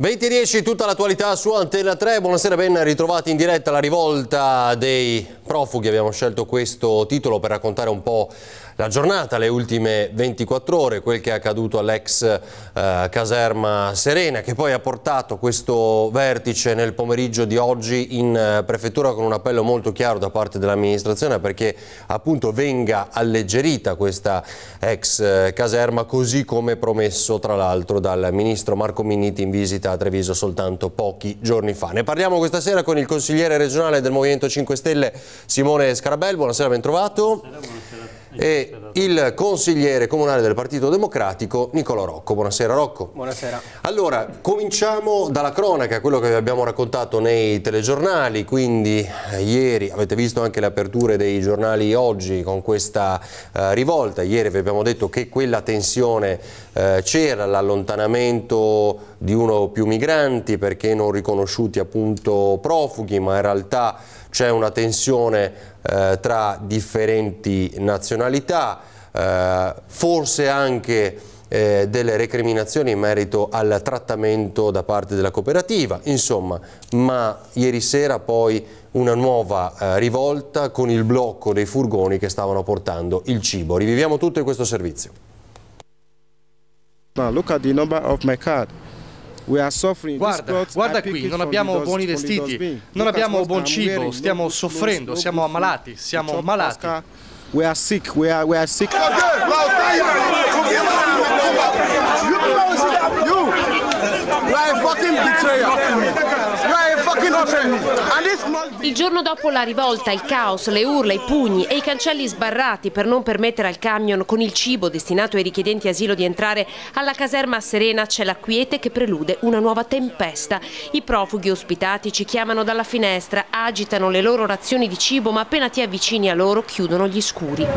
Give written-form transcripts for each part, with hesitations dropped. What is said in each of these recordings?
20:10, tutta l'attualità su Antena 3. Buonasera, ben ritrovati in diretta. La rivolta dei profughi. Abbiamo scelto questo titolo per raccontare un po' la giornata, le ultime 24 ore, quel che è accaduto all'ex caserma Serena, che poi ha portato questo vertice nel pomeriggio di oggi in prefettura con un appello molto chiaro da parte dell'amministrazione perché appunto venga alleggerita questa ex caserma, così come promesso tra l'altro dal ministro Marco Minniti in visita a Treviso soltanto pochi giorni fa. Ne parliamo questa sera con il consigliere regionale del Movimento 5 Stelle Simone Scarabel. Buonasera, ben trovato. Buonasera. E il consigliere comunale del Partito Democratico Nicolò Rocco. Buonasera Rocco. Buonasera. Allora, cominciamo dalla cronaca, quello che vi abbiamo raccontato nei telegiornali, quindi ieri avete visto anche le aperture dei giornali oggi con questa rivolta. Ieri vi abbiamo detto che quella tensione c'era, l'allontanamento di uno o più migranti perché non riconosciuti appunto profughi, ma in realtà c'è una tensione tra differenti nazionalità, forse anche delle recriminazioni in merito al trattamento da parte della cooperativa, insomma, ma ieri sera poi una nuova rivolta con il blocco dei furgoni che stavano portando il cibo. Riviviamo tutto in questo servizio. Now look at the number of my card. Guarda qui, non abbiamo buoni vestiti, non abbiamo buon cibo, stiamo soffrendo, siamo ammalati, siamo malati. We are sick, we are sick. Il giorno dopo la rivolta, il caos, le urla, i pugni e i cancelli sbarrati per non permettere al camion con il cibo destinato ai richiedenti asilo di entrare alla caserma Serena, c'è la quiete che prelude una nuova tempesta. I profughi ospitati ci chiamano dalla finestra, agitano le loro razioni di cibo, ma appena ti avvicini a loro chiudono gli scuri.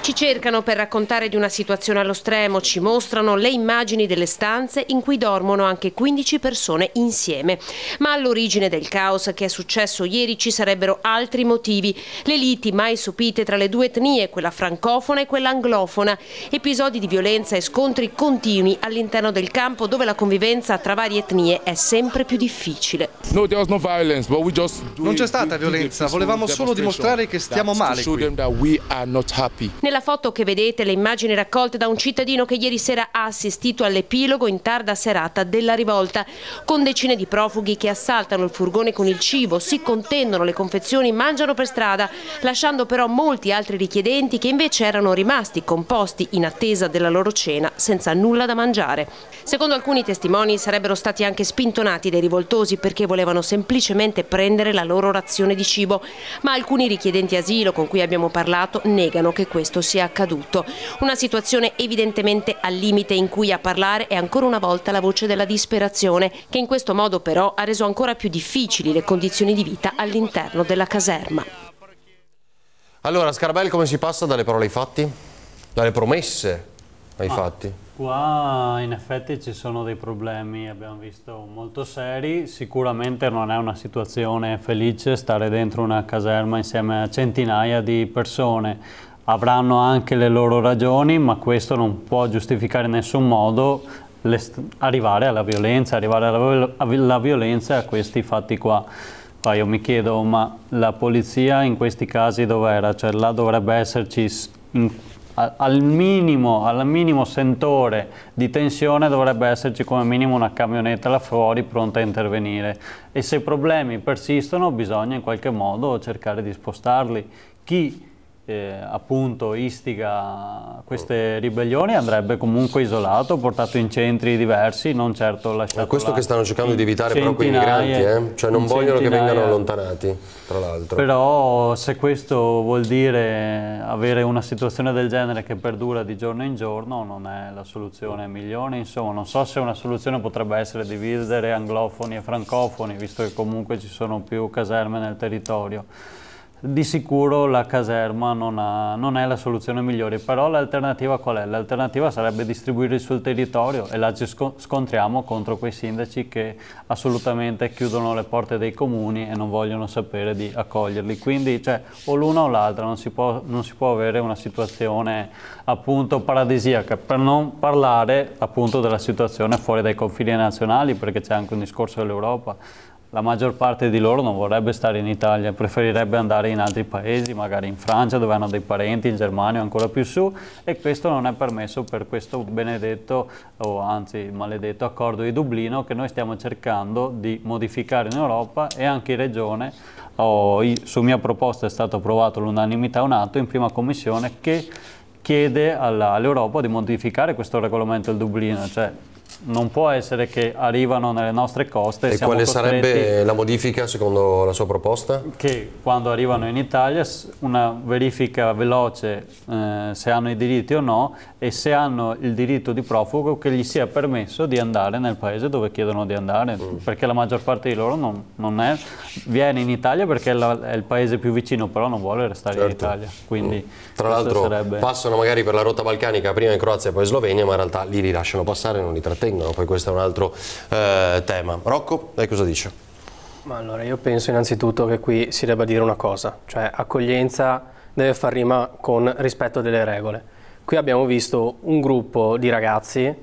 Ci cercano per raccontare di una situazione allo stremo, ci mostrano le immagini delle stanze in cui dormono anche 15 persone insieme. Ma all'origine del caos che è successo ieri ci sarebbero altri motivi. Le liti mai sopite tra le due etnie, quella francofona e quella anglofona. Episodi di violenza e scontri continui all'interno del campo dove la convivenza tra varie etnie è sempre più difficile. Non c'è stata violenza, volevamo solo dimostrare che stiamo male qui. Nella foto che vedete le immagini raccolte da un cittadino che ieri sera ha assistito all'epilogo in tarda serata della rivolta, con decine di profughi che assaltano il furgone con il cibo, si contendono le confezioni, mangiano per strada, lasciando però molti altri richiedenti che invece erano rimasti composti in attesa della loro cena senza nulla da mangiare. Secondo alcuni testimoni sarebbero stati anche spintonati dai rivoltosi perché volevano semplicemente prendere la loro razione di cibo, ma alcuni richiedenti asilo con cui abbiamo parlato negano che questo sia accaduto. Una situazione evidentemente al limite in cui a parlare è ancora una volta la voce della disperazione, che in questo modo però ha reso ancora più difficili le condizioni di vita all'interno della caserma. Allora, Scarabel, come si passa dalle parole ai fatti? Dalle promesse ai fatti? Qua in effetti ci sono dei problemi, abbiamo visto, molto seri. Sicuramente non è una situazione felice stare dentro una caserma insieme a centinaia di persone. Avranno anche le loro ragioni, ma questo non può giustificare in nessun modo arrivare alla violenza, a questi fatti qua. Poi io mi chiedo, ma la polizia in questi casi dov'era? Cioè là dovrebbe esserci al minimo sentore di tensione, dovrebbe esserci come minimo una camionetta là fuori pronta a intervenire. E se i problemi persistono bisogna in qualche modo cercare di spostarli. Chi appunto istiga queste ribellioni andrebbe comunque isolato, portato in centri diversi, non certo lasciato là. È questo che stanno cercando di evitare però quei migranti, cioè non vogliono che vengano allontanati, tra l'altro. Però se questo vuol dire avere una situazione del genere che perdura di giorno in giorno, non è la soluzione migliore. Insomma, non so se una soluzione potrebbe essere dividere anglofoni e francofoni, visto che comunque ci sono più caserme nel territorio. di sicuro la caserma non è la soluzione migliore, però l'alternativa qual è? L'alternativa sarebbe distribuirli sul territorio e là ci scontriamo contro quei sindaci che assolutamente chiudono le porte dei comuni e non vogliono sapere di accoglierli, quindi cioè, o l'una o l'altra, non si può avere una situazione appunto paradisiaca, per non parlare appunto della situazione fuori dai confini nazionali, perché c'è anche un discorso dell'Europa. La maggior parte di loro non vorrebbe stare in Italia, preferirebbe andare in altri paesi, magari in Francia dove hanno dei parenti, in Germania o ancora più su, e questo non è permesso per questo benedetto, o anzi maledetto accordo di Dublino che noi stiamo cercando di modificare in Europa, e anche in Regione, su mia proposta è stato approvato all'unanimità un atto in prima commissione che chiede all'Europa di modificare questo regolamento del Dublino, cioè non può essere che arrivano nelle nostre coste e quale sarebbe la modifica secondo la sua proposta? Che quando arrivano in Italia una verifica veloce se hanno i diritti o no, e se hanno il diritto di profugo che gli sia permesso di andare nel paese dove chiedono di andare, perché la maggior parte di loro viene in Italia perché è il paese più vicino, però non vuole restare in Italia. Quindi tra l'altro passano magari per la rotta balcanica, prima in Croazia e poi in Slovenia, ma in realtà li rilasciano passare e non li trattengono, poi questo è un altro tema. Rocco, lei cosa dice? Ma allora io penso innanzitutto che qui si debba dire una cosa, cioè accoglienza deve far rima con rispetto delle regole. Qui abbiamo visto un gruppo di ragazzi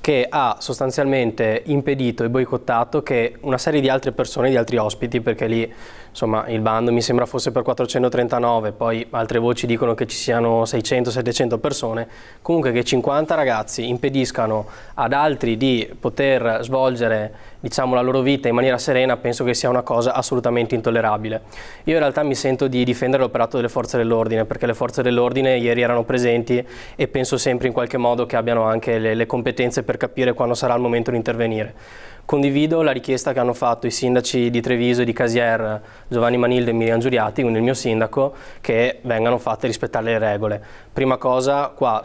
che ha sostanzialmente impedito e boicottato che una serie di altre persone, di altri ospiti, perché lì insomma il bando mi sembra fosse per 439, poi altre voci dicono che ci siano 600-700 persone, comunque che 50 ragazzi impediscano ad altri di poter svolgere, diciamo, la loro vita in maniera serena, penso che sia una cosa assolutamente intollerabile. Io in realtà mi sento di difendere l'operato delle forze dell'ordine, perché le forze dell'ordine ieri erano presenti e penso sempre in qualche modo che abbiano anche le competenze per capire quando sarà il momento di intervenire. Condivido la richiesta che hanno fatto i sindaci di Treviso e di Casier, Giovanni Manilde e Miriam Giuriati, quindi il mio sindaco, che vengano fatte rispettare le regole. Prima cosa, qua,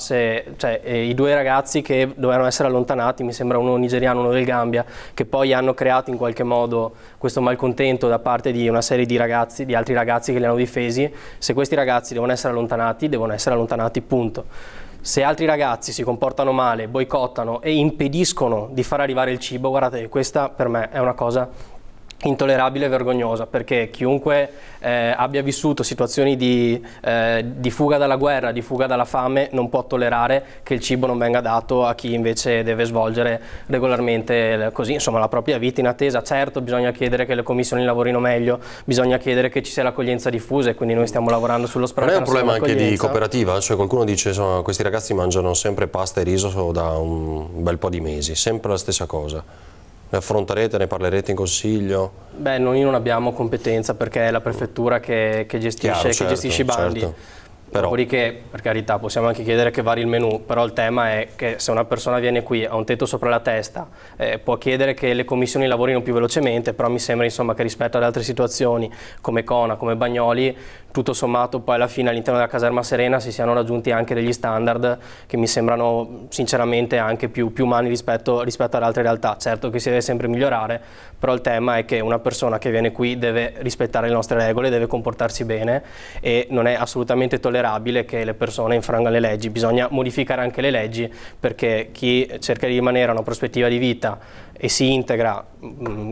i due ragazzi che dovevano essere allontanati, mi sembra uno nigeriano e uno del Gambia, che poi hanno creato in qualche modo questo malcontento da parte di una serie di ragazzi, di altri ragazzi che li hanno difesi. Se questi ragazzi devono essere allontanati, punto. Se altri ragazzi si comportano male, boicottano e impediscono di far arrivare il cibo, guardate, questa per me è una cosa intollerabile e vergognosa, perché chiunque abbia vissuto situazioni di fuga dalla guerra, di fuga dalla fame, non può tollerare che il cibo non venga dato a chi invece deve svolgere regolarmente così, insomma, la propria vita in attesa. Certo, bisogna chiedere che le commissioni lavorino meglio, bisogna chiedere che ci sia l'accoglienza diffusa, e quindi noi stiamo lavorando sullo spero. Non è un problema anche di cooperativa? Cioè qualcuno dice insomma, questi ragazzi mangiano sempre pasta e riso da un bel po' di mesi, sempre la stessa cosa. Ne affronterete, ne parlerete in consiglio? Beh, noi non abbiamo competenza perché è la prefettura che gestisce i bandi. Certo. Dopodiché, per carità, possiamo anche chiedere che vari il menù, però il tema è che se una persona viene qui, ha un tetto sopra la testa, può chiedere che le commissioni lavorino più velocemente, però mi sembra insomma, che rispetto ad altre situazioni come Cona, come Bagnoli, tutto sommato poi alla fine all'interno della caserma Serena si siano raggiunti anche degli standard che mi sembrano sinceramente anche più umani rispetto ad altre realtà. Certo che si deve sempre migliorare, però il tema è che una persona che viene qui deve rispettare le nostre regole, deve comportarsi bene, e non è assolutamente tollerabile che le persone infrangano le leggi. Bisogna modificare anche le leggi, perché chi cerca di rimanere a una prospettiva di vita e si integra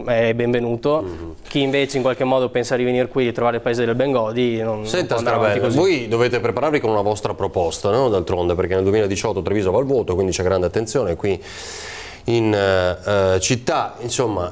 è benvenuto, chi invece in qualche modo pensa di venire qui, di trovare il paese del Bengodi, non Senta, può andare avanti così. Voi dovete prepararvi con una vostra proposta, no? D'altronde, perché nel 2018 Treviso va al voto, quindi c'è grande attenzione qui in città. Insomma,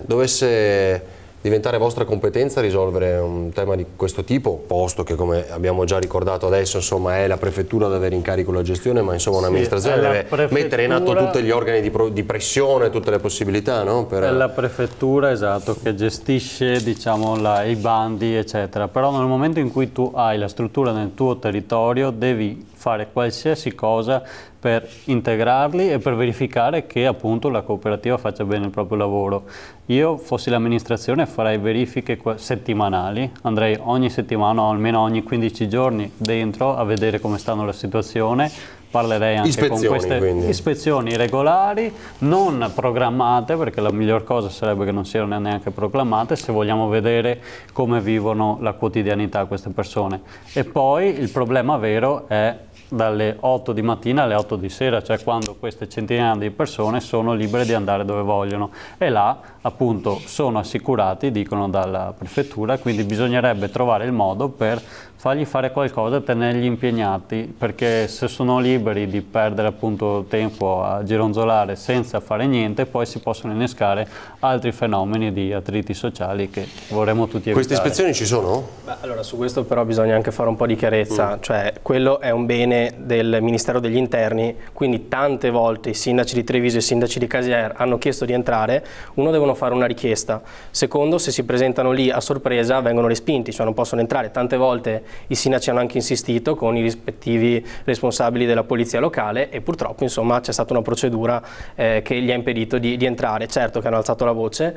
dovesse diventare vostra competenza risolvere un tema di questo tipo, posto che, come abbiamo già ricordato adesso, insomma, è la prefettura ad avere in carico la gestione, ma insomma un'amministrazione deve mettere in atto tutti gli organi di pressione, tutte le possibilità, no? È la prefettura, esatto, che gestisce, diciamo, i bandi, eccetera. Però nel momento in cui tu hai la struttura nel tuo territorio, devi fare qualsiasi cosa per integrarli e per verificare che appunto la cooperativa faccia bene il proprio lavoro. Io, fossi l'amministrazione, farei verifiche settimanali, andrei ogni settimana o almeno ogni 15 giorni dentro a vedere come stanno la situazione, parlerei anche con queste ispezioni regolari, non programmate, perché la miglior cosa sarebbe che non siano neanche programmate se vogliamo vedere come vivono la quotidianità queste persone. E poi il problema vero è dalle 8 di mattina alle 8 di sera, cioè quando queste centinaia di persone sono libere di andare dove vogliono, e là appunto sono assicurati, dicono dalla prefettura, quindi bisognerebbe trovare il modo per fargli fare qualcosa, tenerli impegnati, perché se sono liberi di perdere appunto tempo a gironzolare senza fare niente, poi si possono innescare altri fenomeni di attriti sociali che vorremmo tutti evitare. Queste ispezioni ci sono? Beh, allora su questo però bisogna anche fare un po' di chiarezza, cioè quello è un bene del Ministero degli Interni, quindi tante volte i sindaci di Treviso e i sindaci di Casier hanno chiesto di entrare, uno devono fare una richiesta, secondo se si presentano lì a sorpresa vengono respinti, cioè non possono entrare, tante volte i sindaci hanno anche insistito con i rispettivi responsabili della polizia locale e purtroppo insomma c'è stata una procedura che gli ha impedito di entrare. Certo che hanno alzato la voce,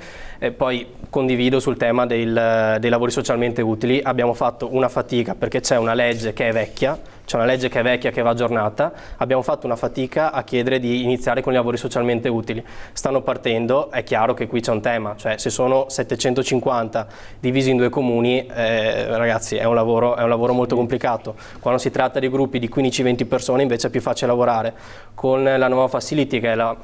poi condivido sul tema dei lavori socialmente utili, abbiamo fatto una fatica perché c'è una legge che è vecchia, che va aggiornata, abbiamo fatto una fatica a chiedere di iniziare con i lavori socialmente utili. Stanno partendo, è chiaro che qui c'è un tema, cioè se sono 750 divisi in 2 comuni, ragazzi è un lavoro molto complicato. Quando si tratta di gruppi di 15-20 persone invece è più facile lavorare. Con la nuova facility, che è la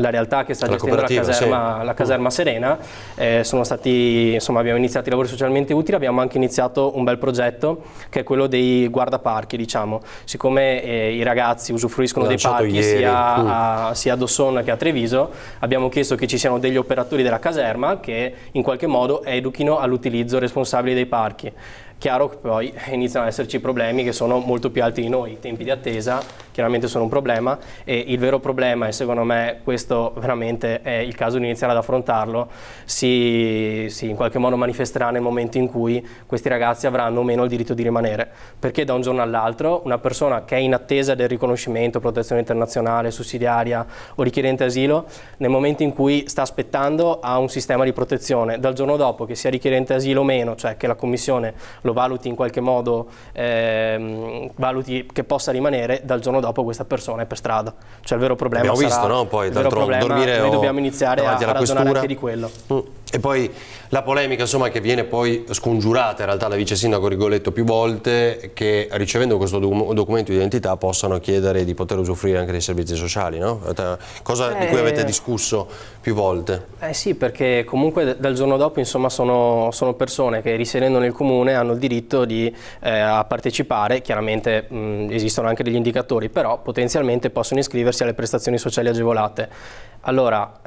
realtà che sta gestendo la caserma Serena, abbiamo iniziato i lavori socialmente utili, abbiamo anche iniziato un bel progetto che è quello dei guardaparchi. Diciamo, siccome i ragazzi usufruiscono dei parchi sia a Dossona che a Treviso, abbiamo chiesto che ci siano degli operatori della caserma che in qualche modo educhino all'utilizzo responsabile dei parchi. Chiaro che poi iniziano ad esserci problemi che sono molto più alti di noi, i tempi di attesa chiaramente sono un problema e il vero problema, e secondo me questo veramente è il caso di iniziare ad affrontarlo, si in qualche modo manifesterà nel momento in cui questi ragazzi avranno o meno il diritto di rimanere, perché da un giorno all'altro una persona che è in attesa del riconoscimento, protezione internazionale, sussidiaria o richiedente asilo, nel momento in cui sta aspettando ha un sistema di protezione, dal giorno dopo che sia richiedente asilo o meno, cioè che la commissione lo valuti in qualche modo, valuti che possa rimanere, dal giorno dopo questa persona è per strada. Cioè il vero problema abbiamo sarà, visto, no? Poi, il vero problema, noi dobbiamo iniziare a ragionare anche di quello. E poi la polemica insomma che viene poi scongiurata in realtà da vice sindaco Rigoletto più volte, che ricevendo questo documento di identità possano chiedere di poter usufruire anche dei servizi sociali, no? Cosa di cui avete discusso più volte? Sì, perché comunque dal giorno dopo insomma sono persone che risiedendo nel comune hanno il diritto a partecipare, chiaramente esistono anche degli indicatori, però potenzialmente possono iscriversi alle prestazioni sociali agevolate. Allora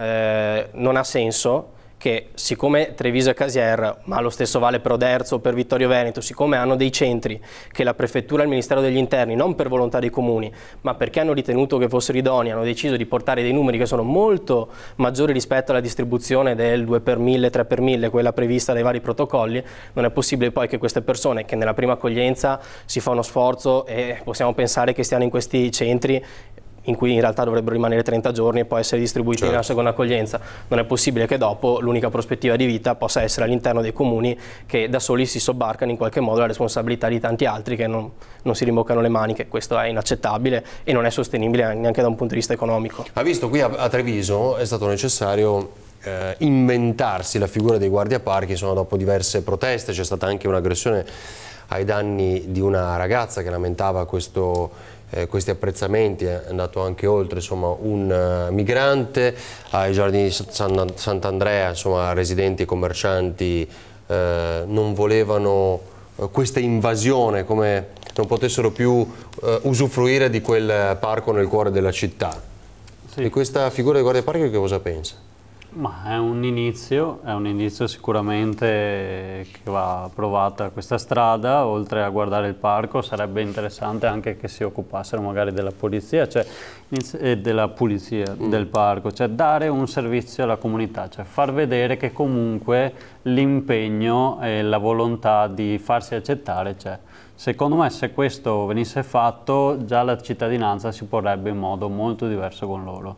non ha senso che, siccome Treviso e Casier, ma lo stesso vale per Oderzo o per Vittorio Veneto, siccome hanno dei centri che la prefettura e il Ministero degli Interni, non per volontà dei comuni, ma perché hanno ritenuto che fossero idonei, hanno deciso di portare dei numeri che sono molto maggiori rispetto alla distribuzione del 2 per 1000, 3 per 1000, quella prevista dai vari protocolli, non è possibile poi che queste persone, che nella prima accoglienza si fa uno sforzo e possiamo pensare che stiano in questi centri in cui in realtà dovrebbero rimanere 30 giorni e poi essere distribuiti nella seconda accoglienza. Non è possibile che dopo l'unica prospettiva di vita possa essere all'interno dei comuni che da soli si sobbarcano in qualche modo la responsabilità di tanti altri che non si rimboccano le maniche. Questo è inaccettabile e non è sostenibile neanche da un punto di vista economico. Ha visto qui a Treviso è stato necessario inventarsi la figura dei guardiaparchi, dopo diverse proteste, c'è stata anche un'aggressione ai danni di una ragazza che lamentava questi apprezzamenti, è andato anche oltre, un migrante, ai giardini di Sant'Andrea, residenti e commercianti non volevano questa invasione, come non potessero più usufruire di quel parco nel cuore della città. Sì. Di questa figura di guardiaparchi che cosa pensa? Ma è un inizio sicuramente che va provata questa strada. Oltre a guardare il parco sarebbe interessante anche che si occupassero magari della polizia, del parco, cioè dare un servizio alla comunità, cioè far vedere che comunque l'impegno e la volontà di farsi accettare c'è. Secondo me se questo venisse fatto già la cittadinanza si porrebbe in modo molto diverso con loro.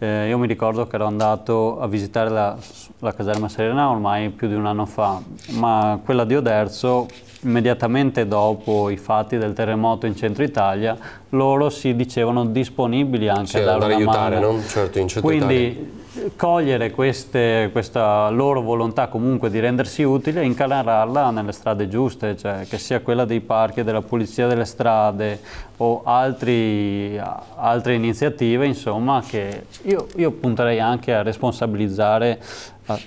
Io mi ricordo che ero andato a visitare la caserma Serena ormai più di un anno fa, ma quella di Oderzo immediatamente dopo i fatti del terremoto in centro Italia, loro si dicevano disponibili anche a dare una aiutare, mano. No? Certo, in centro Quindi Italia. Cogliere questa loro volontà comunque di rendersi utile e incanarla nelle strade giuste, cioè che sia quella dei parchi, della pulizia delle strade o altre iniziative, insomma, che io punterei anche a responsabilizzare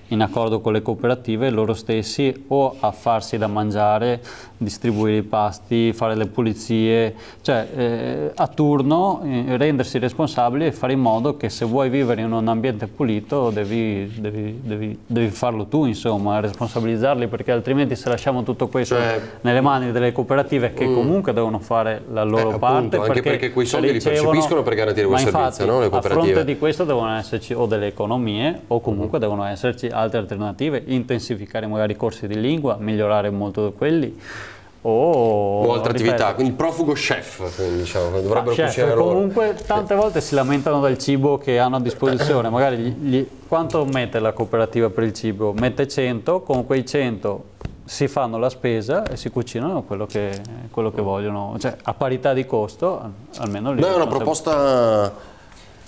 in accordo con le cooperative loro stessi, o a farsi da mangiare, distribuire i pasti, fare le pulizie, cioè a turno rendersi responsabili e fare in modo che se vuoi vivere in un ambiente pulito devi farlo tu, insomma, responsabilizzarli, perché altrimenti se lasciamo tutto questo nelle mani delle cooperative, che comunque devono fare la loro parte, anche perché quei soldi li percepiscono per garantire quel servizio, no? Le cooperative. A fronte di questo devono esserci o delle economie o comunque devono esserci altre alternative, intensificare magari i corsi di lingua, migliorare molto quelli, o altre attività, quindi il profugo chef, diciamo, dovrebbero cucinare loro. Comunque tante volte si lamentano del cibo che hanno a disposizione, magari quanto mette la cooperativa per il cibo? Mette 100, con quei 100 si fanno la spesa e si cucinano quello che vogliono, cioè a parità di costo, almeno lì. No, è una proposta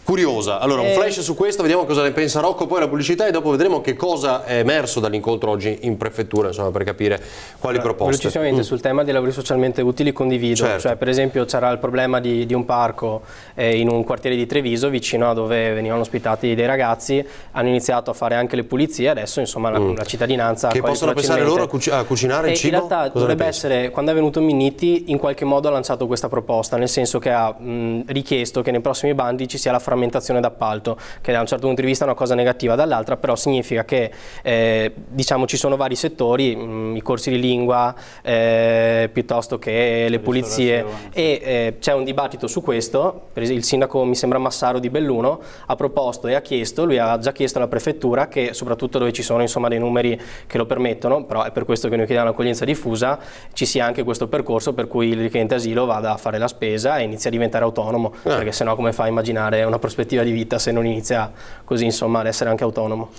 curiosa. Allora, un flash su questo, vediamo cosa ne pensa Rocco, poi la pubblicità, e dopo vedremo che cosa è emerso dall'incontro oggi in prefettura, insomma, per capire quali proposte. Velocissimamente sul tema dei lavori socialmente utili condivido, certo. Cioè per esempio c'era il problema di un parco in un quartiere di Treviso, vicino a dove venivano ospitati dei ragazzi, hanno iniziato a fare anche le pulizie, adesso insomma la cittadinanza... Che possono pensare loro a cucinare il cibo? In realtà dovrebbe essere, quando è venuto Minniti, in qualche modo ha lanciato questa proposta, nel senso che ha richiesto che nei prossimi bandi ci sia la frammentazione d'appalto, che da un certo punto di vista è una cosa negativa, dall'altra però significa che diciamo ci sono vari settori, i corsi di lingua piuttosto che le pulizie, e c'è un dibattito su questo. Il sindaco, mi sembra Massaro di Belluno, ha proposto e ha chiesto, lui ha già chiesto alla prefettura che soprattutto dove ci sono insomma dei numeri che lo permettono, però è per questo che noi chiediamo l'accoglienza diffusa, ci sia anche questo percorso per cui il richiedente asilo vada a fare la spesa e inizia a diventare autonomo, perché sennò come fa a immaginare una prospettiva di vita se non inizia così insomma ad essere anche autonomo?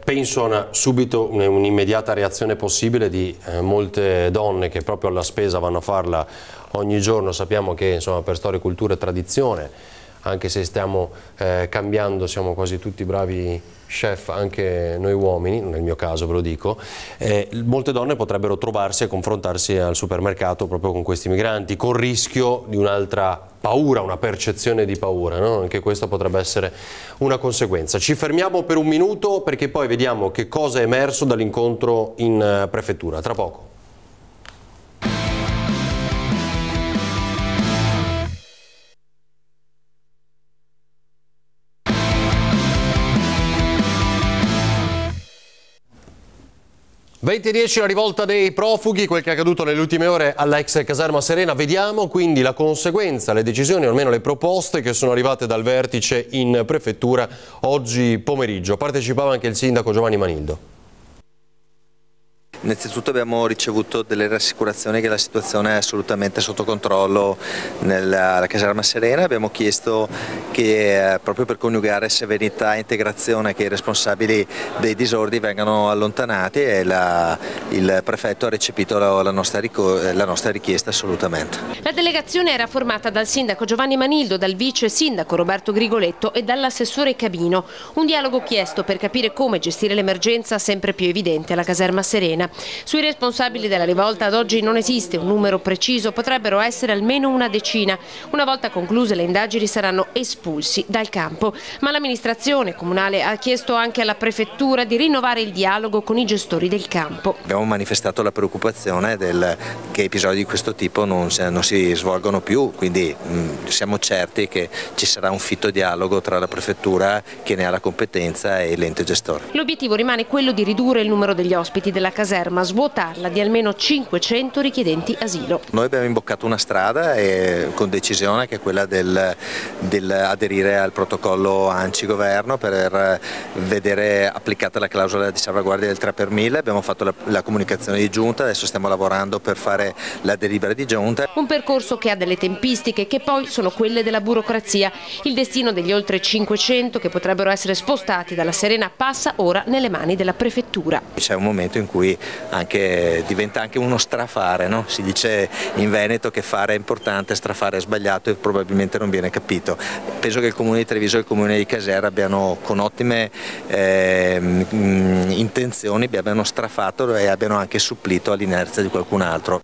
Penso a subito un'immediata reazione possibile di molte donne che proprio alla spesa vanno a farla ogni giorno. Sappiamo che insomma per storia, cultura e tradizione, anche se stiamo cambiando, siamo quasi tutti bravi chef, anche noi uomini, nel mio caso ve lo dico, molte donne potrebbero trovarsi a confrontarsi al supermercato proprio con questi migranti, con rischio di un'altra paura, una percezione di paura, no? Anche questo potrebbe essere una conseguenza. Ci fermiamo per un minuto perché poi vediamo che cosa è emerso dall'incontro in prefettura, tra poco. (20:10) la rivolta dei profughi, quel che è accaduto nelle ultime ore all'ex caserma Serena. Vediamo quindi la conseguenza, le decisioni o almeno le proposte che sono arrivate dal vertice in prefettura oggi pomeriggio. Partecipava anche il sindaco Giovanni Manildo. Innanzitutto abbiamo ricevuto delle rassicurazioni che la situazione è assolutamente sotto controllo nella caserma Serena. Abbiamo chiesto che proprio per coniugare severità e integrazione, che i responsabili dei disordini vengano allontanati, e il prefetto ha recepito la nostra richiesta assolutamente. La delegazione era formata dal sindaco Giovanni Manildo, dal vice sindaco Roberto Grigoletto e dall'assessore Cabino. Un dialogo chiesto per capire come gestire l'emergenza sempre più evidente alla caserma Serena. Sui responsabili della rivolta ad oggi non esiste un numero preciso, potrebbero essere almeno una decina. Una volta concluse le indagini saranno espulsi dal campo. Ma l'amministrazione comunale ha chiesto anche alla prefettura di rinnovare il dialogo con i gestori del campo. Abbiamo manifestato la preoccupazione che episodi di questo tipo non si svolgono più, quindi siamo certi che ci sarà un fitto dialogo tra la prefettura, che ne ha la competenza, e l'ente gestore. L'obiettivo rimane quello di ridurre il numero degli ospiti della caserma, svuotarla di almeno 500 richiedenti asilo. Noi abbiamo imboccato una strada con decisione, che è quella dell'aderire al protocollo ANCI-Governo per vedere applicata la clausola di salvaguardia del 3 per 1000. Abbiamo fatto la comunicazione di giunta, adesso stiamo lavorando per fare la delibera di giunta. Un percorso che ha delle tempistiche che poi sono quelle della burocrazia. Il destino degli oltre 500 che potrebbero essere spostati dalla Serena passa ora nelle mani della prefettura. C'è un momento in cui diventa anche uno strafare, no? Si dice in Veneto che fare è importante, strafare è sbagliato e probabilmente non viene capito. Penso che il Comune di Treviso e il Comune di Caserta abbiano con ottime intenzioni abbiano strafato e abbiano anche supplito all'inerzia di qualcun altro.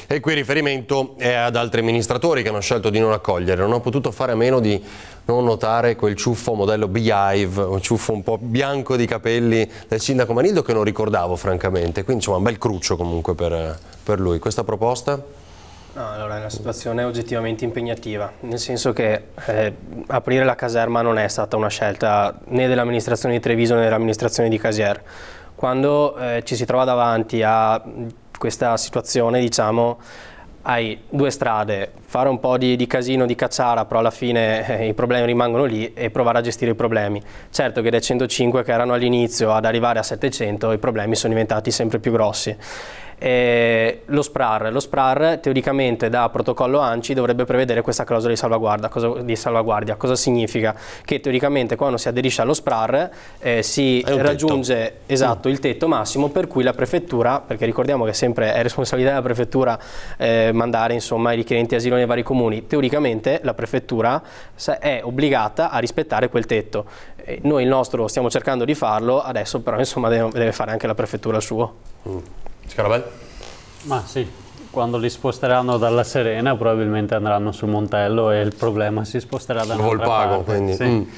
E qui il riferimento è ad altri amministratori che hanno scelto di non accogliere. Non ho potuto fare a meno di non notare quel ciuffo modello Beehive, un ciuffo un po' bianco di capelli del sindaco Manildo che non ricordavo francamente, quindi insomma un bel cruccio comunque per lui. Questa proposta? No, allora è una situazione oggettivamente impegnativa, nel senso che aprire la caserma non è stata una scelta né dell'amministrazione di Treviso né dell'amministrazione di Caserta. Quando ci si trova davanti a questa situazione, diciamo, hai due strade: fare un po' di casino, di cacciara, però alla fine i problemi rimangono lì, e provare a gestire i problemi. Certo che dai 105 che erano all'inizio ad arrivare a 700 i problemi sono diventati sempre più grossi. Lo SPRAR teoricamente da protocollo ANCI dovrebbe prevedere questa clausola di salvaguardia. Cosa significa? Che teoricamente quando si aderisce allo SPRAR si raggiunge il tetto massimo, per cui la prefettura, perché ricordiamo che sempre è responsabilità della prefettura mandare insomma i richiedenti asilo nei vari comuni, teoricamente la prefettura è obbligata a rispettare quel tetto. Noi il nostro stiamo cercando di farlo, adesso però insomma deve fare anche la prefettura il suo. Scarabelli? Ma sì, quando li sposteranno dalla Serena probabilmente andranno sul Montello e il problema si sposterà da un'altra parte. Quindi. Sì.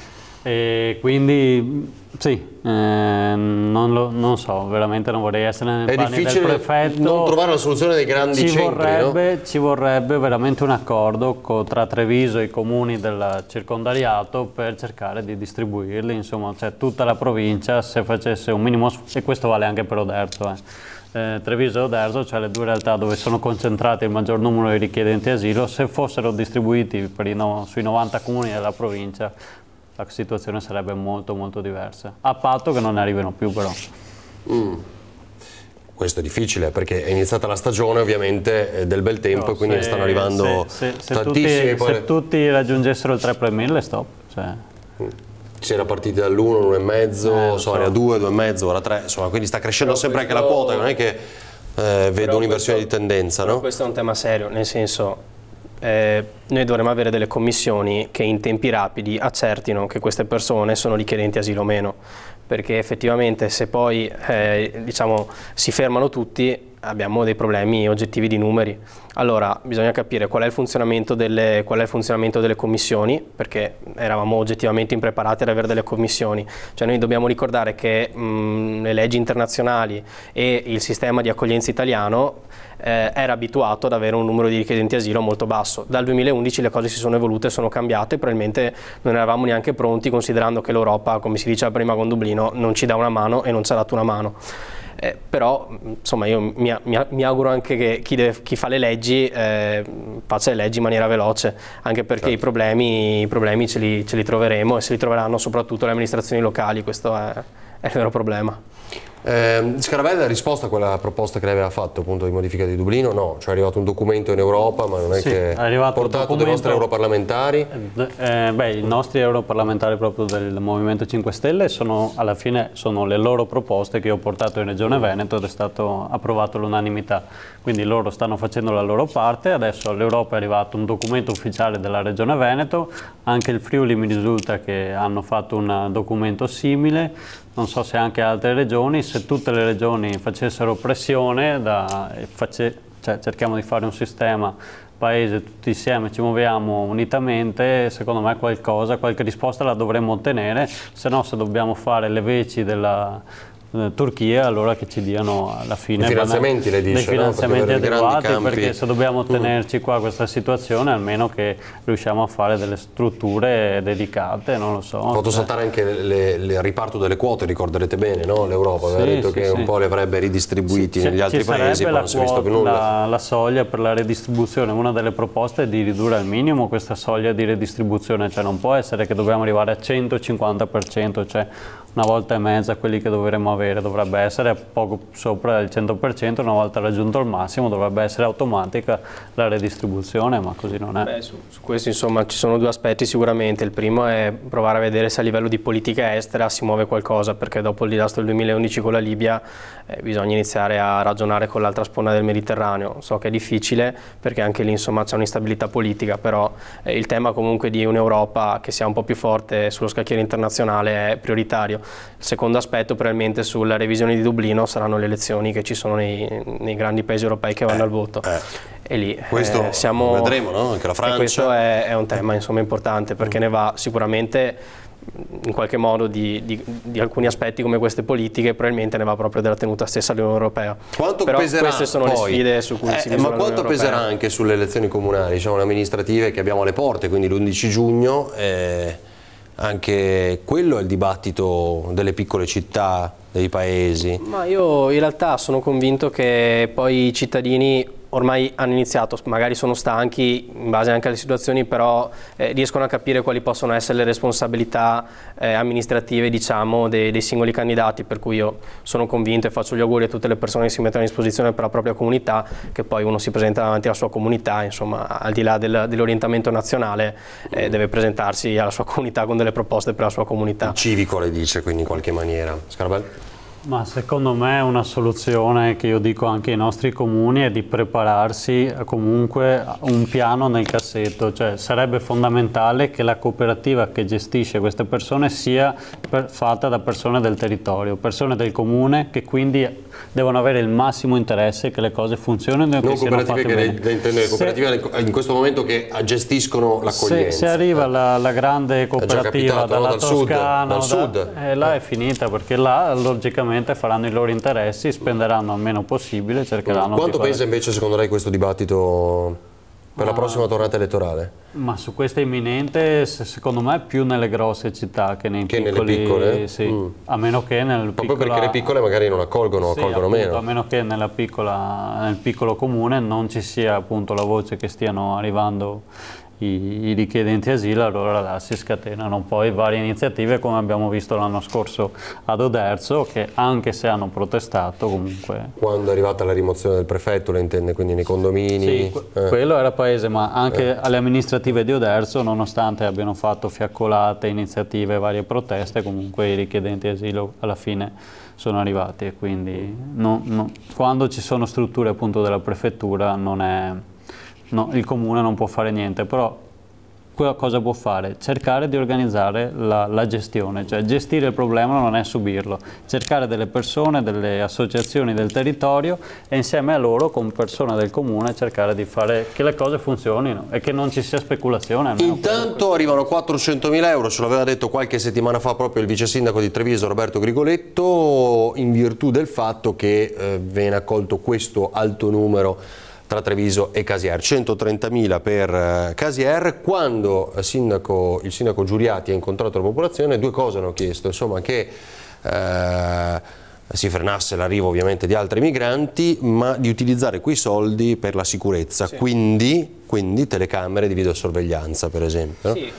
E quindi sì, non so, veramente non vorrei essere nel panni del prefetto. Non trovare la soluzione dei grandi centri, ci vorrebbe veramente un accordo tra Treviso e i comuni del circondariato per cercare di distribuirli, insomma, cioè tutta la provincia, se facesse un minimo, e questo vale anche per Oderzo, Treviso e Oderzo, cioè le due realtà dove sono concentrati il maggior numero di richiedenti asilo, se fossero distribuiti sui 90 comuni della provincia, la situazione sarebbe molto molto diversa, a patto che non ne arrivino più però. Questo è difficile perché è iniziata la stagione ovviamente del bel tempo, e quindi ne stanno arrivando tantissimi. Se tutti raggiungessero il 3 per 1000 stop. Cioè. Si era partiti dall'1, 1,5, insomma, a 2, 2,5, ora 3, insomma, quindi sta crescendo sempre anche la quota, non è che vedo un'inversione di tendenza, no? Questo è un tema serio, nel senso, noi dovremmo avere delle commissioni che in tempi rapidi accertino che queste persone sono richiedenti asilo o meno, perché effettivamente se poi diciamo, si fermano tutti abbiamo dei problemi oggettivi di numeri. Allora bisogna capire qual è il funzionamento delle commissioni, perché eravamo oggettivamente impreparati ad avere delle commissioni. Cioè noi dobbiamo ricordare che le leggi internazionali e il sistema di accoglienza italiano era abituato ad avere un numero di richiedenti asilo molto basso. Dal 2011 le cose si sono evolute e sono cambiate, probabilmente non eravamo neanche pronti, considerando che l'Europa, come si diceva prima con Dublino, non ci dà una mano e non ci ha dato una mano. Però insomma io mi auguro anche che chi fa le leggi faccia le leggi in maniera veloce, anche perché certo. i problemi ce li troveremo, e se li troveranno soprattutto le amministrazioni locali, questo è il vero problema. Scarabelli ha risposto a quella proposta che lei aveva fatto appunto di modifica di Dublino? No, cioè è arrivato un documento in Europa, ma non è che è portato dai nostri europarlamentari? I nostri europarlamentari proprio del Movimento 5 Stelle alla fine sono le loro proposte che io ho portato in Regione Veneto ed è stato approvato all'unanimità, quindi loro stanno facendo la loro parte. Adesso all'Europa è arrivato un documento ufficiale della Regione Veneto, anche il Friuli mi risulta che hanno fatto un documento simile, non so se anche altre regioni. Se tutte le regioni facessero pressione, cerchiamo di fare un sistema paese tutti insieme, ci muoviamo unitamente, secondo me qualche risposta la dovremmo ottenere, se no se dobbiamo fare le veci della Turchia, allora che ci diano alla fine i finanziamenti, le dice, dei finanziamenti adeguati, perché se dobbiamo tenerci qua questa situazione, almeno che riusciamo a fare delle strutture dedicate, non lo so. Ho fatto saltare anche il riparto delle quote, ricorderete bene, no? L'Europa aveva detto che un po' li avrebbe ridistribuiti negli altri paesi, ma non si è visto più nulla. La soglia per la redistribuzione, una delle proposte è di ridurre al minimo questa soglia di redistribuzione, cioè non può essere che dobbiamo arrivare a 150%, cioè una volta e mezza quelli che dovremmo avere, dovrebbe essere poco sopra il 100%, una volta raggiunto il massimo dovrebbe essere automatica la redistribuzione, ma così non è. Beh, su questo insomma ci sono due aspetti sicuramente. Il primo è provare a vedere se a livello di politica estera si muove qualcosa, perché dopo il disastro del 2011 con la Libia bisogna iniziare a ragionare con l'altra sponda del Mediterraneo. So che è difficile perché anche lì insomma c'è un'instabilità politica, però il tema comunque di un'Europa che sia un po' più forte sullo scacchiere internazionale è prioritario. Il secondo aspetto probabilmente sulla revisione di Dublino saranno le elezioni che ci sono nei grandi paesi europei che vanno al voto. E lì questo vedremo, no? Anche la Francia. E questo è un tema insomma importante, perché ne va sicuramente in qualche modo di alcuni aspetti come queste politiche, probabilmente ne va proprio della tenuta stessa dell'Unione Europea. Quanto però peserà queste sono poi, le sfide su cui si misura ma quanto peserà anche sulle elezioni comunali, diciamo, le amministrative che abbiamo alle porte, quindi l'11 giugno, anche quello è il dibattito delle piccole città, dei paesi? Ma io in realtà sono convinto che poi i cittadini ormai hanno iniziato, magari sono stanchi in base anche alle situazioni, però riescono a capire quali possono essere le responsabilità amministrative, diciamo, dei singoli candidati, per cui io sono convinto e faccio gli auguri a tutte le persone che si mettono a disposizione per la propria comunità, che poi uno si presenta davanti alla sua comunità, insomma, al di là dell'orientamento nazionale, deve presentarsi alla sua comunità con delle proposte per la sua comunità. Il civico, le dice, quindi in qualche maniera. Scarabelli? Ma secondo me una soluzione che io dico anche ai nostri comuni è di prepararsi comunque un piano nel cassetto, cioè sarebbe fondamentale che la cooperativa che gestisce queste persone sia fatta da persone del territorio, persone del comune, che quindi devono avere il massimo interesse che le cose funzionino e che siano fatte bene. Le cooperative in questo momento che gestiscono l'accoglienza. Se arriva la grande cooperativa dalla Toscana, dal sud, là è finita, perché là logicamente faranno i loro interessi, spenderanno il meno possibile, cercheranno. Quanto pesa invece secondo lei questo dibattito per la prossima tornata elettorale? Ma su questa imminente, secondo me, più nelle grosse città che nei piccoli, nelle piccole? Sì, a meno che proprio perché le piccole magari non accolgono, sì, accolgono appunto, meno. A meno che nel piccolo comune non ci sia appunto la voce che stiano arrivando i richiedenti asilo, allora là si scatenano poi varie iniziative, come abbiamo visto l'anno scorso ad Oderzo, che anche se hanno protestato comunque... Quando è arrivata la rimozione del prefetto, le intende, quindi nei condomini? Sì, quello era paese, ma anche alle amministrative di Oderzo, nonostante abbiano fatto fiaccolate, iniziative, varie proteste, comunque i richiedenti asilo alla fine sono arrivati, e quindi quando ci sono strutture appunto della prefettura non è... No, il comune non può fare niente, però cosa può fare? Cercare di organizzare la gestione, cioè gestire il problema non è subirlo, cercare delle persone, delle associazioni del territorio e insieme a loro, con persone del comune, cercare di fare che le cose funzionino e che non ci sia speculazione. Intanto arrivano 400.000 euro, ce l'aveva detto qualche settimana fa proprio il vice sindaco di Treviso Roberto Grigoletto, in virtù del fatto che viene accolto questo alto numero tra Treviso e Casier, 130.000 per Casier. Quando il sindaco Giuriati ha incontrato la popolazione, due cose hanno chiesto, insomma, che si frenasse l'arrivo ovviamente di altri migranti, ma di utilizzare quei soldi per la sicurezza, sì. quindi telecamere di videosorveglianza per esempio. Sì,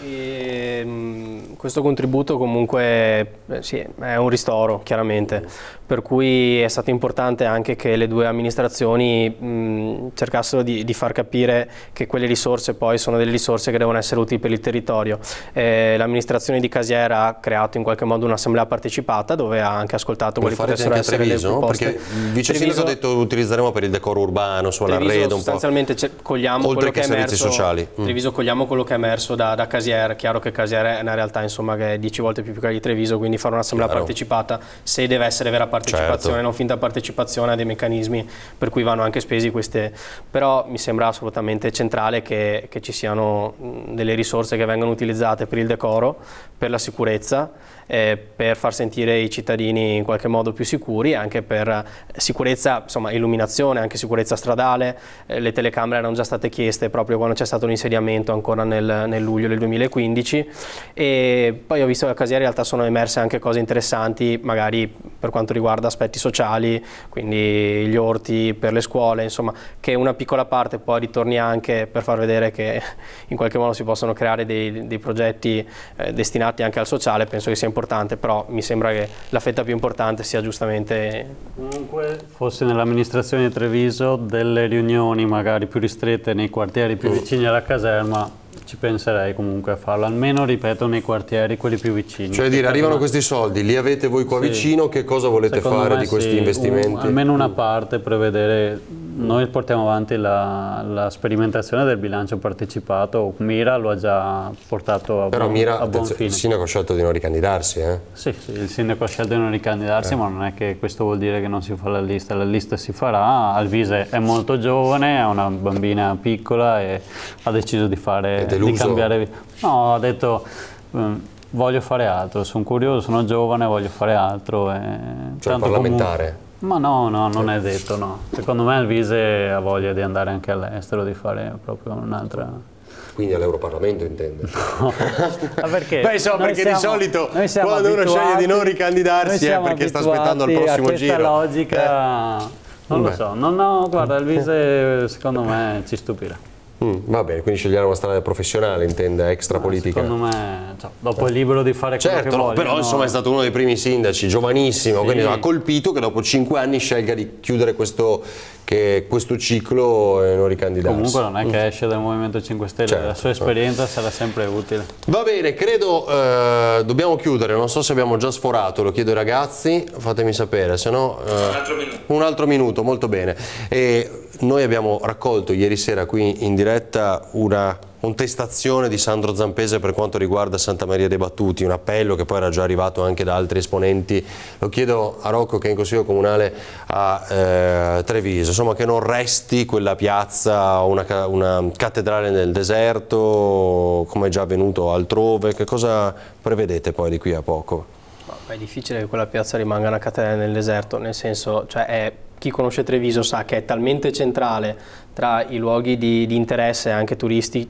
questo contributo comunque sì, è un ristoro chiaramente, per cui è stato importante anche che le due amministrazioni cercassero di far capire che quelle risorse poi sono delle risorse che devono essere utili per il territorio. L'amministrazione di Casier ha creato in qualche modo un'assemblea partecipata dove ha anche ascoltato quali potessero essere Treviso, le proposte. Perché il vice sindaco ha detto utilizzeremo per il decoro urbano, sull'arredo un po'. Sostanzialmente cogliamo oltre quello che che è emerso, sociali. Treviso cogliamo quello che è emerso da Casier. Chiaro che Casier è una realtà insomma che è 10 volte più piccola di Treviso, quindi fare un'assemblea partecipata, se deve essere vera partecipazione, certo, non finta partecipazione, ha dei meccanismi per cui vanno anche spesi queste, però mi sembra assolutamente centrale che ci siano delle risorse che vengano utilizzate per il decoro, per la sicurezza, per far sentire i cittadini in qualche modo più sicuri, anche per sicurezza, insomma illuminazione, anche sicurezza stradale. Le telecamere erano già state chieste proprio quando c'è stato l'insediamento ancora nel luglio del 2015, e poi ho visto che a Casier in realtà sono emerse anche cose interessanti, magari per quanto riguarda aspetti sociali, quindi gli orti per le scuole, insomma, che una piccola parte poi ritorni anche per far vedere che in qualche modo si possono creare dei progetti destinati anche al sociale, penso che sia importante, però mi sembra che la fetta più importante sia giustamente... Comunque, fosse nell'amministrazione di Treviso, delle riunioni magari più ristrette nei quartieri più vicini alla caserma, ci penserei comunque a farlo, almeno, ripeto, nei quartieri quelli più vicini. Cioè dire, arrivano questi soldi, li avete voi qua vicino, che cosa volete fare di questi investimenti? Almeno una parte, prevedere, noi portiamo avanti la sperimentazione del bilancio partecipato, Mira lo ha già portato a buon fine. Il sindaco ha scelto di non ricandidarsi, Sì, il sindaco ha scelto di non ricandidarsi, ma non è che questo vuol dire che non si fa la lista si farà. Alvise è molto giovane, è una bambina piccola e ha deciso di cambiare vita. No, ha detto voglio fare altro, sono curioso, sono giovane, voglio fare altro. Cioè parlamentare? Ma no, non è detto, no. Secondo me Alvise ha voglia di andare anche all'estero, di fare proprio un'altra... Quindi all'Europarlamento intende? No. Ma perché? Beh, insomma, perché di solito quando uno sceglie di non ricandidarsi è perché sta aspettando il prossimo giro. Questa logica, non lo so. No, guarda, Alvise secondo me ci stupirà. Va bene, quindi scegliere una strada professionale, intende, extra politica. Secondo me, dopo è libero di fare quello che vuole. Però insomma è stato uno dei primi sindaci, giovanissimo, quindi ha colpito che dopo 5 anni scelga di chiudere questo ciclo e non ricandidarsi. Comunque non è che esce dal Movimento 5 Stelle, la sua esperienza sarà sempre utile. Va bene, credo dobbiamo chiudere, non so se abbiamo già sforato, lo chiedo ai ragazzi, fatemi sapere, se no... un altro minuto, molto bene. E noi abbiamo raccolto ieri sera qui in diretta una contestazione di Sandro Zampese per quanto riguarda Santa Maria dei Battuti, un appello che poi era già arrivato anche da altri esponenti. Lo chiedo a Rocco, che è in Consiglio Comunale a Treviso, insomma, che non resti quella piazza una cattedrale nel deserto come è già avvenuto altrove. Che cosa prevedete poi di qui a poco? È difficile che quella piazza rimanga una cattedrale nel deserto, nel senso, chi conosce Treviso sa che è talmente centrale tra i luoghi di interesse anche turistici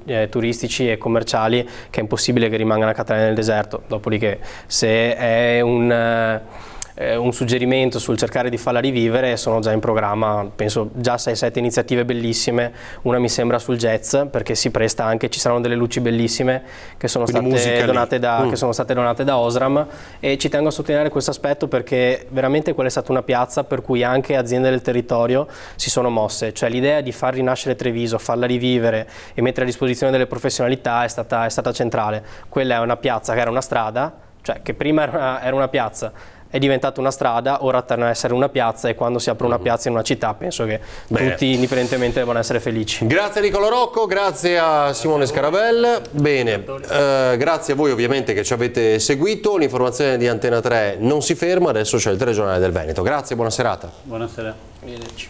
e commerciali che è impossibile che rimanga una cattedrale nel deserto. Dopodiché, se è un suggerimento sul cercare di farla rivivere, sono già in programma, penso già 6-7 iniziative bellissime. Una mi sembra sul jazz, perché si presta anche, ci saranno delle luci bellissime che sono state donate da Osram, e ci tengo a sottolineare questo aspetto perché veramente quella è stata una piazza per cui anche aziende del territorio si sono mosse, cioè l'idea di far rinascere Treviso, farla rivivere e mettere a disposizione delle professionalità è stata centrale. Quella è una piazza che era una strada, cioè che prima era una piazza, è diventata una strada, ora torna a essere una piazza, e quando si apre una piazza in una città penso che tutti indipendentemente devono essere felici. Grazie a Nicolò Rocco, grazie a Simone Scarabel. Bene, grazie a voi ovviamente che ci avete seguito. L'informazione di Antena 3 non si ferma, adesso c'è il telegiornale del Veneto. Grazie, buona serata. Buonasera. Arrivederci.